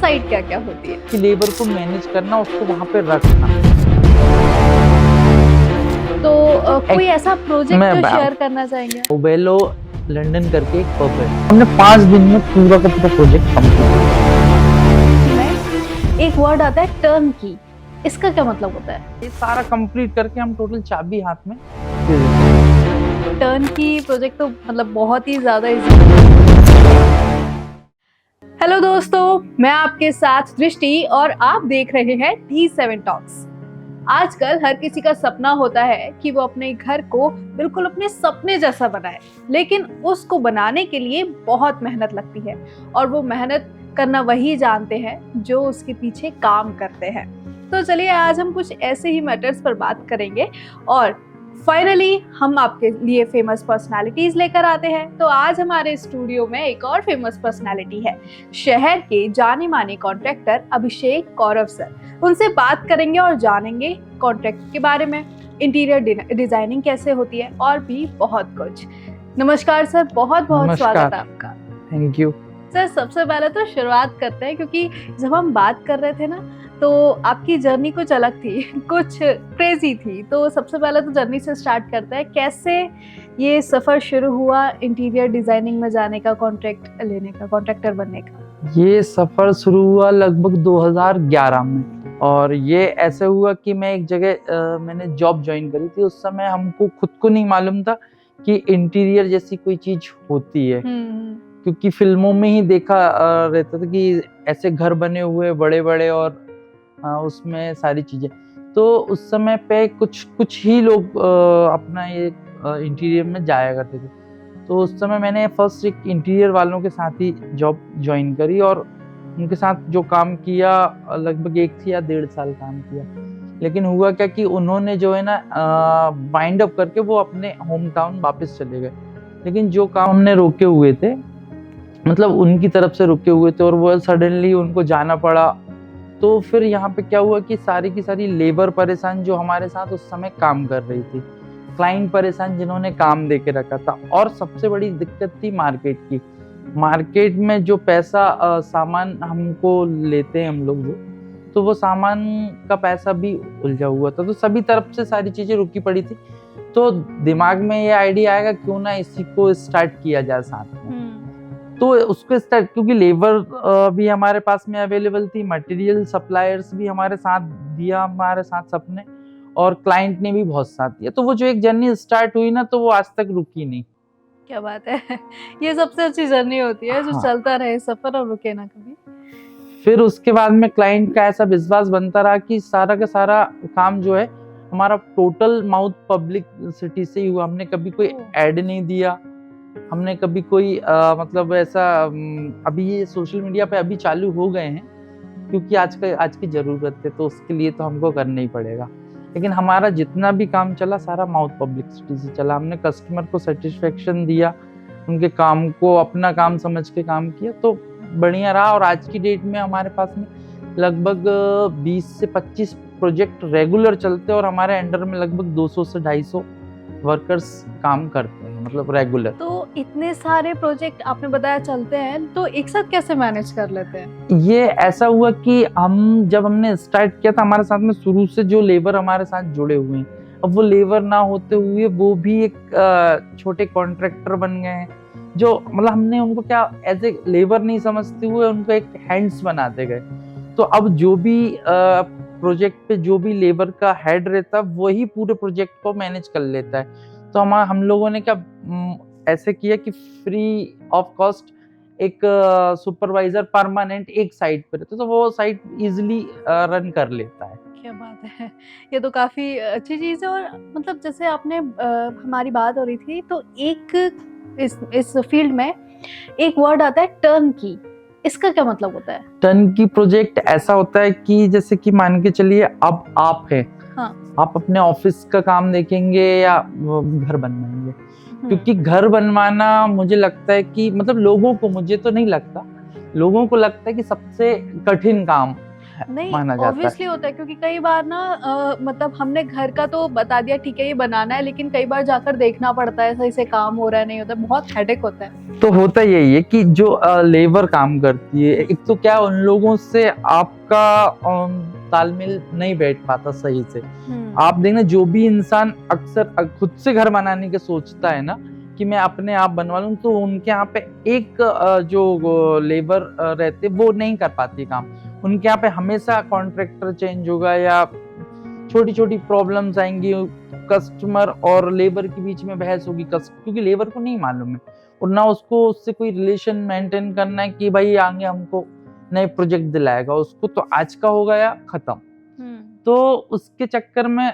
Side क्या क्या होती है? कि लेबर को मैनेज करना, उसको वहाँ पे रखना। तो कोई ऐसा प्रोजेक्ट मैं शेयर करना चाहेंगे? ओबेलो लंदन करके एक पब है, हमने 5 दिन में पूरा का पूरा प्रोजेक्ट कंप्लीट किया। एक वर्ड आता है टर्न की, इसका क्या मतलब होता है? ये सारा कंप्लीट करके हम टोटल चाबी हाथ में। टर्न की प्रोजेक्ट तो मतलब बहुत ही ज्यादा इजी। हेलो दोस्तों, मैं आपके साथ दृष्टि और आप देख रहे हैं T7 टॉक्स। आजकल हर किसी का सपना होता है कि वो अपने घर को बिल्कुल अपने सपने जैसा बनाए, लेकिन उसको बनाने के लिए बहुत मेहनत लगती है और वो मेहनत करना वही जानते हैं जो उसके पीछे काम करते हैं। तो चलिए आज हम कुछ ऐसे ही मैटर्स पर बात करेंगे और फाइनली हम आपके लिए फेमस पर्सनालिटीज लेकर आते हैं। तो आज हमारे स्टूडियो में एक और फेमस पर्सनालिटी है, शहर के जाने माने कॉन्ट्रैक्टर अभिषेक कौरव सर। उनसे बात करेंगे और जानेंगे कॉन्ट्रैक्ट के बारे में, इंटीरियर डिजाइनिंग कैसे होती है और भी बहुत कुछ। नमस्कार सर, बहुत बहुत स्वागत है आपका। Thank you sir. सबसे पहले तो शुरुआत करते हैं, क्योंकि जब हम बात कर रहे थे ना तो आपकी जर्नी कुछ अलग थी, कुछ क्रेजी थी। तो सबसे पहले तो जर्नी से स्टार्ट करते हैं, कैसे ये सफर शुरू हुआ इंटीरियर डिजाइनिंग में जाने का, कॉन्ट्रैक्ट लेने का, कॉन्ट्रैक्टर बनने का? ये सफर शुरू हुआ लगभग 2011 में, और ये ऐसे हुआ कि मैं एक जगह मैंने जॉब ज्वाइन करी थी। उस समय हमको खुद को नहीं मालूम था कि इंटीरियर जैसी कोई चीज होती है, क्योंकि फिल्मों में ही देखा रहता था कि ऐसे घर बने हुए बड़े बड़े और उसमें सारी चीजें। तो उस समय पे कुछ ही लोग अपना ये इंटीरियर में जाया करते थे। तो उस समय मैंने फर्स्ट एक इंटीरियर वालों के साथ ही जॉब ज्वाइन करी और उनके साथ जो काम किया लगभग 1 या 1.5 साल काम किया। लेकिन हुआ क्या कि उन्होंने जो है ना वाइंड अप करके वो अपने होम टाउन वापस चले गए। लेकिन जो काम हमने रोके हुए थे, मतलब उनकी तरफ से रुके हुए थे, और वो सडनली उनको जाना पड़ा। तो फिर यहाँ पे क्या हुआ कि सारी की सारी लेबर परेशान जो हमारे साथ उस समय काम कर रही थी, क्लाइंट परेशान जिन्होंने काम दे के रखा था, और सबसे बड़ी दिक्कत थी मार्केट की। मार्केट में जो पैसा सामान हमको लेते हैं हम लोग, जो तो वो सामान का पैसा भी उलझा हुआ था। तो सभी तरफ से सारी चीजें रुकी पड़ी थी। तो दिमाग में ये आइडिया आएगा क्यों ना इसी को स्टार्ट किया जाए साथ में। तो उसको स्टार्ट, क्योंकि लेबर भी हमारे पास में अवेलेबल थी, मटेरियल सप्लायर्स भी हमारे साथ दिया, हमारे साथ सबने, और क्लाइंट ने भी बहुत साथ दिया। तो वो जो एक जर्नी स्टार्ट हुई ना, तो वो आज तक रुकी नहीं। क्या बात है, ये सबसे अच्छी जर्नी होती है, जो चलता रहे सफर और रुके ना कभी। फिर उसके बाद में क्लाइंट का ऐसा विश्वास बनता रहा कि सारा का सारा काम जो है हमारा टोटल माउथ पब्लिसिटी से ही हुआ। हमने कभी कोई एड नहीं दिया, हमने कभी कोई मतलब ऐसा अभी ये सोशल मीडिया पे अभी चालू हो गए हैं, क्योंकि आज की जरूरत है, तो उसके लिए तो हमको करना ही पड़ेगा। लेकिन हमारा जितना भी काम चला सारा माउथ पब्लिसिटी से चला। हमने कस्टमर को सेटिस्फेक्शन दिया, उनके काम को अपना काम समझ के काम किया, तो बढ़िया रहा। और आज की डेट में हमारे पास में लगभग 20 से 25 प्रोजेक्ट रेगुलर चलते हैं, और हमारे अंडर में लगभग 200 से 250 वर्कर्स काम करते हैं, मतलब रेगुलर। तो इतने सारे प्रोजेक्ट आपने बताया चलते हैं, तो एक साथ कैसे मैनेज कर लेते हैं? ये ऐसा हुआ कि जब हमने स्टार्ट किया था, हमारे साथ में शुरू से जो लेबर हमारे साथ जुड़े हुए हैं, अब वो लेबर ना होते हुए वो भी एक छोटे कॉन्ट्रैक्टर बन गए हैं, जो मतलब हमने उनको क्या एज ए लेबर नहीं समझते हुए उनको एक हैंड्स बनाते गए। तो अब जो भी प्रोजेक्ट पे जो भी लेबर का हेड रहता है, वही पूरे प्रोजेक्ट को मैनेज कर लेता है। तो हम लोगों ने क्या ऐसे किया कि फ्री ऑफ कॉस्ट एक सुपरवाइजर परमानेंट एक साइट पे रहता है, तो वो साइट इजीली रन कर लेता है। क्या बात है, ये तो काफी अच्छी चीज है। और मतलब जैसे आपने हमारी बात हो रही थी, तो एक इस फील्ड में एक वर्ड आता है टर्न की, इसका क्या मतलब होता है? टर्न की प्रोजेक्ट ऐसा होता है कि जैसे कि मान के चलिए अब आप हैं, आप अपने ऑफिस का काम देखेंगे या घर बनवाएंगे। क्योंकि घर बनवाना मुझे लगता है कि मतलब लोगों को, मुझे तो नहीं लगता, लोगों को लगता है कि सबसे कठिन काम। नहीं, माना जाता है। ऑब्वियसली होता है क्योंकि कई बार ना मतलब हमने घर का तो बता दिया ठीक है ये बनाना है, लेकिन कई बार जाकर देखना पड़ता है सही से काम हो रहा है नहीं होता है, बहुत हेडेक होता है। तो होता यही है कि जो लेबर काम करती है, एक तो क्या उन लोगों से आपका तालमेल नहीं बैठ पाता सही से। आप देखना जो भी इंसान अक्सर खुद से घर बनाने के सोचता है ना कि मैं अपने आप बनवा लूं, तो उनके यहाँ पे एक जो लेबर रहते वो नहीं कर पाती काम। उनके यहाँ पे हमेशा कॉन्ट्रैक्टर चेंज होगा या छोटी छोटी प्रॉब्लम्स आएंगी, कस्टमर और लेबर के बीच में बहस होगी, क्योंकि लेबर को नहीं मालूम है और ना उसको उससे कोई रिलेशन मेंटेन करना है कि भाई आगे हमको नए प्रोजेक्ट दिलाएगा, उसको तो आज का हो गया खत्म। तो उसके चक्कर में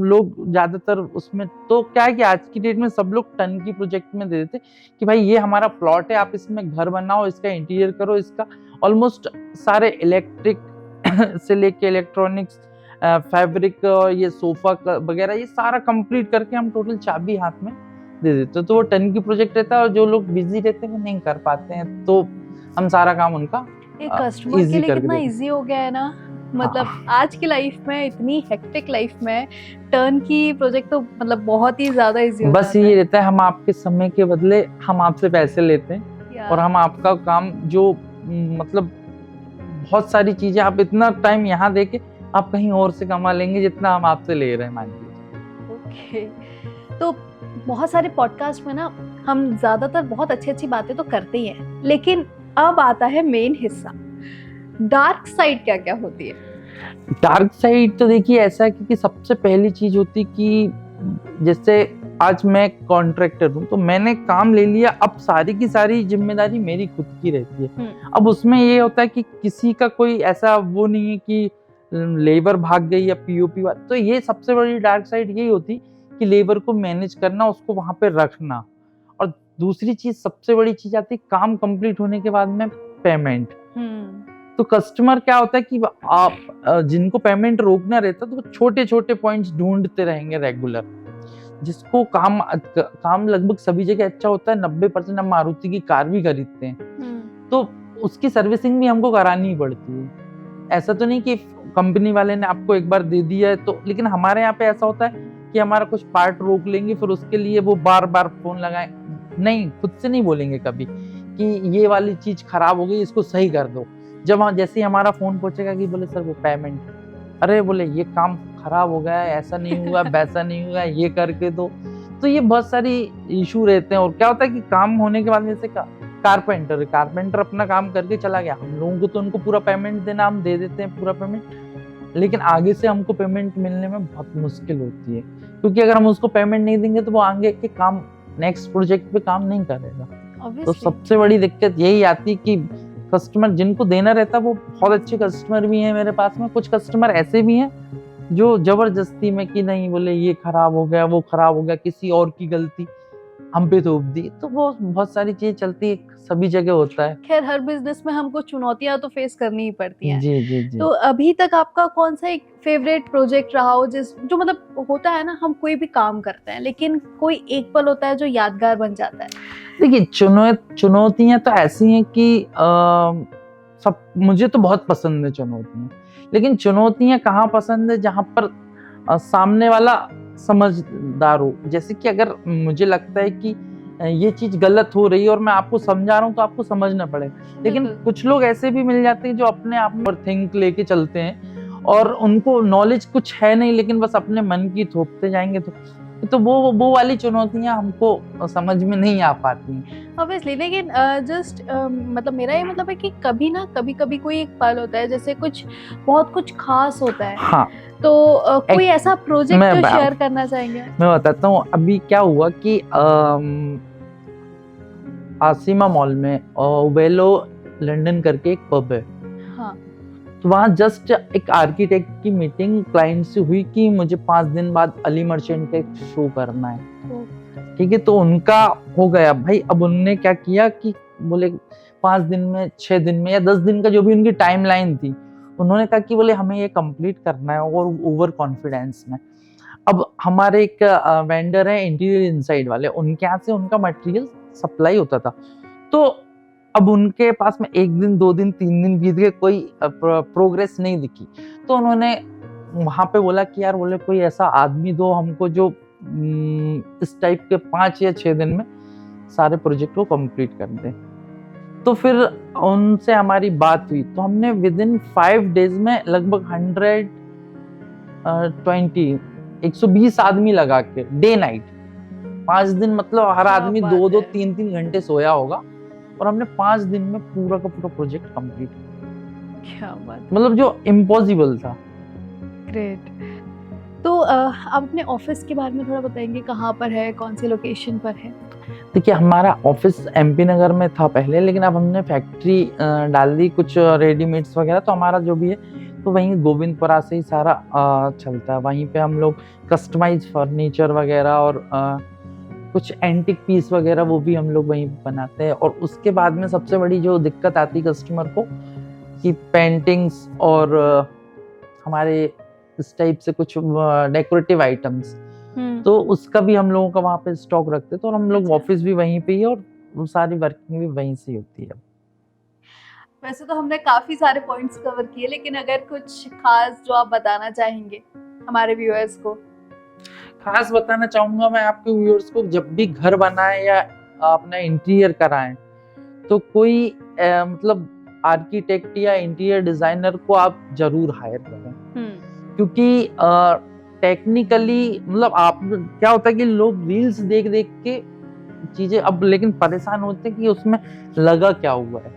लोग ज्यादातर उसमें तो क्या है कि आज की डेट में सब लोग टन की प्रोजेक्ट में दे देते कि भाई ये हमारा प्लॉट है, आप इसमें घर बनाओ, इसका इंटीरियर करो, इसका ऑलमोस्ट सारे इलेक्ट्रिक से लेके इलेक्ट्रॉनिक्स, फैब्रिक, ये सोफा वगैरह ये सारा कंप्लीट करके हम टोटल चाबी हाथ में दे देते। तो वो टन की प्रोजेक्ट रहता है और जो लोग बिजी रहते हैं वो नहीं कर पाते हैं, तो हम सारा काम उनका एक कस्टमर के लिए कितना इजी हो गया है ना। मतलब आज की लाइफ में, इतनी हेक्टिक लाइफ में टर्न की प्रोजेक्ट तो मतलब बहुत ही ज्यादा इजी हो जाता है। बस ये रहता है हम आपके समय के बदले हम आपसे पैसे लेते हैं और हम आपका काम जो मतलब बहुत सारी चीजें आप इतना टाइम यहाँ देके आप कहीं और से कमा लेंगे जितना हम आपसे ले रहे हैं, मान लीजिए। ओके, तो बहुत सारे पॉडकास्ट में ना हम ज्यादातर बहुत अच्छी अच्छी बातें तो करते ही हैं, लेकिन अब आता है मेन हिस्सा, डार्क साइड क्या क्या होती है। डार्क साइड तो देखिए ऐसा है कि सबसे पहली चीज होती कि जैसे आज मैं कॉन्ट्रैक्टर हूँ तो मैंने काम ले लिया, अब सारी की सारी जिम्मेदारी मेरी खुद की रहती है। अब उसमें ये होता है कि किसी का कोई ऐसा वो नहीं है कि लेबर भाग गई या पीओपी, तो ये सबसे बड़ी डार्क साइड यही होती कि लेबर को मैनेज करना, उसको वहां पे रखना। और दूसरी चीज सबसे बड़ी चीज आती है काम कंप्लीट होने के बाद में पेमेंट। तो कस्टमर क्या होता है कि आप जिनको पेमेंट रोकना रहता है तो छोटे छोटे पॉइंट्स ढूंढते रहेंगे रेगुलर, जिसको काम लगभग सभी जगह अच्छा होता है। 90% हम मारुति की कार भी खरीदते हैं तो उसकी सर्विसिंग भी हमको करानी ही पड़ती है। ऐसा तो नहीं कि कंपनी वाले ने आपको एक बार दे दिया है तो, लेकिन हमारे यहाँ पे ऐसा होता है कि हमारा कुछ पार्ट रोक लेंगे फिर उसके लिए वो बार बार फोन लगाए, नहीं खुद से नहीं बोलेंगे कभी कि ये वाली चीज खराब हो गई इसको सही कर दो। जब जैसे ही हमारा फोन पहुंचेगा कि बोले सर वो पेमेंट, अरे बोले ये काम खराब हो गया है, ऐसा नहीं हुआ वैसा नहीं हुआ, ये करके दो। तो ये बहुत सारी इशू रहते हैं। और क्या होता है कि काम होने के बाद जैसे कारपेंटर अपना काम करके चला गया, हम लोगों को तो उनको पूरा पेमेंट देना, हम दे देते हैं पूरा पेमेंट, लेकिन आगे से हमको पेमेंट मिलने में बहुत मुश्किल होती है, क्योंकि अगर हम उसको पेमेंट नहीं देंगे तो वो आगे के काम नेक्स्ट प्रोजेक्ट पे काम नहीं करेगा। तो सबसे बड़ी दिक्कत यही आती है कि कस्टमर जिनको देना रहता है वो बहुत अच्छे कस्टमर भी हैं मेरे पास में, कुछ कस्टमर ऐसे भी हैं जो जबरदस्ती में कि नहीं बोले ये खराब हो गया वो खराब हो गया, किसी और की गलती हम पे थोप दी। तो वो बहुत सारी चीजें चलती है, सभी जगह होता है। खैर हर बिजनेस में हमको चुनौतियां तो फेस करनी ही पड़ती हैं। जी। तो अभी तक आपका कौन सा एक फेवरेट प्रोजेक्ट रहा हो जो मतलब होता है ना, हम कोई भी काम करते हैं लेकिन कोई एक पल होता है जो यादगार बन जाता है। देखिए चुनौतियां तो ऐसी हैं कि सब मुझे तो बहुत पसंद है चुनौतियां, लेकिन चुनौतियां कहाँ पसंद है जहां पर सामने वाला समझदार हो। जैसे कि अगर मुझे लगता है कि ये चीज गलत हो रही है और मैं आपको समझा रहा हूँ तो आपको समझना पड़ेगा, लेकिन कुछ लोग ऐसे भी मिल जाते हैं जो अपने आप में थिंक लेके चलते हैं और उनको नॉलेज कुछ है नहीं लेकिन बस अपने मन की थोपते जाएंगे, तो वो वाली चुनौतियां हमको समझ में नहीं आ पाती ऑब्वियसली। लेकिन जस्ट मतलब मेरा ये मतलब है कि कभी ना कभी कोई एक पल होता है जैसे बहुत कुछ खास होता है। हाँ, तो कोई ऐसा प्रोजेक्ट जो शेयर करना चाहेंगे? मैं बताता हूँ। अभी क्या हुआ कि आसिमा मॉल में वेलो लंदन करके एक पब है। हाँ। तो वहाँ जस्ट एक आर्किटेक्ट की मीटिंग क्लाइंट से हुई कि मुझे 5 दिन बाद अली मर्चेंट का एक शो करना है। ठीक है, तो उनका हो गया भाई। अब उन्होंने क्या किया कि बोले 5 दिन में 6 दिन में या 10 दिन का जो भी उनकी टाइमलाइन थी, उन्होंने कहा कि बोले हमें ये कंप्लीट करना है और ओवर कॉन्फिडेंस में। अब हमारे एक वेंडर है इंटीरियर इनसाइड वाले, उनके यहाँ से उनका मटेरियल सप्लाई होता था। तो अब उनके पास में 1 दिन 2 दिन 3 दिन बीत गए, कोई प्रोग्रेस नहीं दिखी, तो उन्होंने वहां पे बोला कि यार बोले कोई ऐसा आदमी दो हमको जो इस टाइप के 5 या 6 दिन में सारे प्रोजेक्ट को कंप्लीट कर दे। तो फिर उनसे हमारी बात हुई, तो हमने विद इन 5 डेज में लगभग 120 आदमी लगा के डे नाइट 5 दिन, मतलब हर क्या आदमी बात 2-2 है। 3-3 घंटे सोया होगा, और हमने 5 दिन में पूरा का पूरा प्रोजेक्ट कंप्लीट किया। क्या बात, मतलब जो इम्पॉसिबल था। ग्रेट। तो आप अपने ऑफिस के बारे में थोड़ा बताएंगे, कहाँ पर है, कौन सी लोकेशन पर है? देखिए हमारा ऑफिस MP नगर में था पहले, लेकिन अब हमने फैक्ट्री डाल दी कुछ रेडीमेड्स वगैरह, तो हमारा जो भी है तो वहीं गोविंदपुरा से ही सारा चलता है। वहीं पे हम लोग कस्टमाइज फर्नीचर वगैरह और कुछ एंटिक पीस वगैरह वो भी हम लोग वहीं बनाते हैं। और उसके बाद में सबसे बड़ी जो दिक्कत आती है कस्टमर को कि पेंटिंग्स और हमारे इस टाइप से कुछ डेकोरेटिव आइटम्स, तो उसका भी हम लोगों का वहाँ पे स्टॉक रखते हैं। तो हम लोग अच्छा। ऑफिस भी वहीं पे ही है और वो सारी वर्किंग भी वहीं से ही होती है। वैसे तो हमने काफी सारे पॉइंट्स कवर किए, लेकिन अगर कुछ खास जो आप बताना चाहेंगे हमारे व्यूअर्स को? खास बताना चाहूंगा मैं आपके व्यूअर्स को, जब भी घर बनाए या अपना इंटीरियर कराएं, तो कोई मतलब आर्किटेक्ट या इंटीरियर डिजाइनर को आप जरूर हायर करें। क्योंकि टेक्निकली मतलब आप क्या होता है कि लोग रील्स देख देख के चीजें अब लेकिन परेशान होते हैं कि उसमें लगा क्या हुआ है।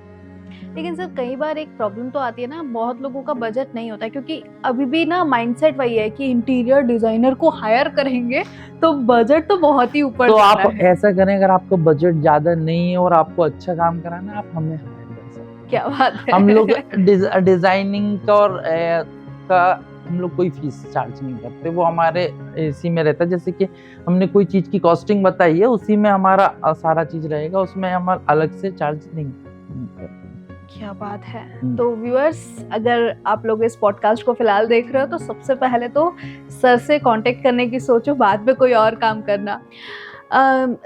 लेकिन सर कई बार एक प्रॉब्लम तो आती है ना, बहुत लोगों का बजट नहीं होता है, क्योंकि अभी भी ना माइंडसेट वही है कि इंटीरियर डिजाइनर को हायर करेंगे तो बजट तो बहुत ही ऊपर तो जाना आप है। ऐसा करें, अगर आपको बजट ज्यादा नहीं है और आपको अच्छा काम कराना है, आप हमें हायर कर सकते हैं। क्या बात है। हम लोग डिजाइनिंग का और का हम लोग कोई फीस चार्ज नहीं करते, वो हमारे इसी में रहता है। जैसे कि हमने कोई चीज की कॉस्टिंग बताई है, उसी में हमारा सारा चीज रहेगा, उसमें हम अलग से चार्ज नहीं करते। क्या बात है। तो व्यूअर्स, अगर आप लोग इस पॉडकास्ट को फिलहाल देख रहे हो तो सबसे पहले तो सर से कांटेक्ट करने की सोचो, बाद में कोई और काम करना।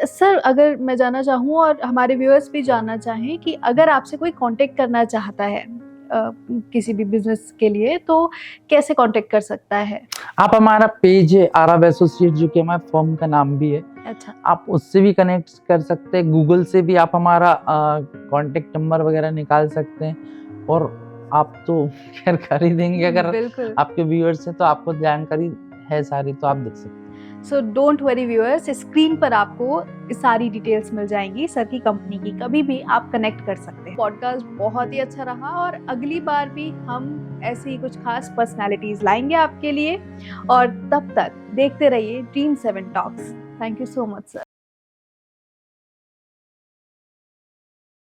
सर अगर मैं जानना चाहूँ और हमारे व्यूअर्स भी जानना चाहें कि अगर आपसे कोई कांटेक्ट करना चाहता है किसी भी बिजनेस के लिए, तो कैसे कांटेक्ट कर सकता है? आप हमारा पेज है आरब एसोसिएट, जो कि हमारे फर्म का नाम भी है, अच्छा, आप उससे भी कनेक्ट कर सकते हैं। गूगल से भी आप हमारा कांटेक्ट नंबर वगैरह निकाल सकते हैं, और आप तो खैर कर ही देंगे। अगर बिल्कुल। आपके व्यूअर्स हैं तो आपको जानकारी है सारी, तो आप देख सकते हैं। So don't worry viewers, screen पर आपको सारी डिटेल्स मिल जाएंगी सर की कंपनी की, कभी भी आप कनेक्ट कर सकते हैं। पॉडकास्ट बहुत ही अच्छा रहा और अगली बार भी हम ऐसी ही कुछ खास पर्सनालिटीज लाएंगे आपके लिए, और तब तक देखते रहिए Dream7 talks. Thank you so much sir.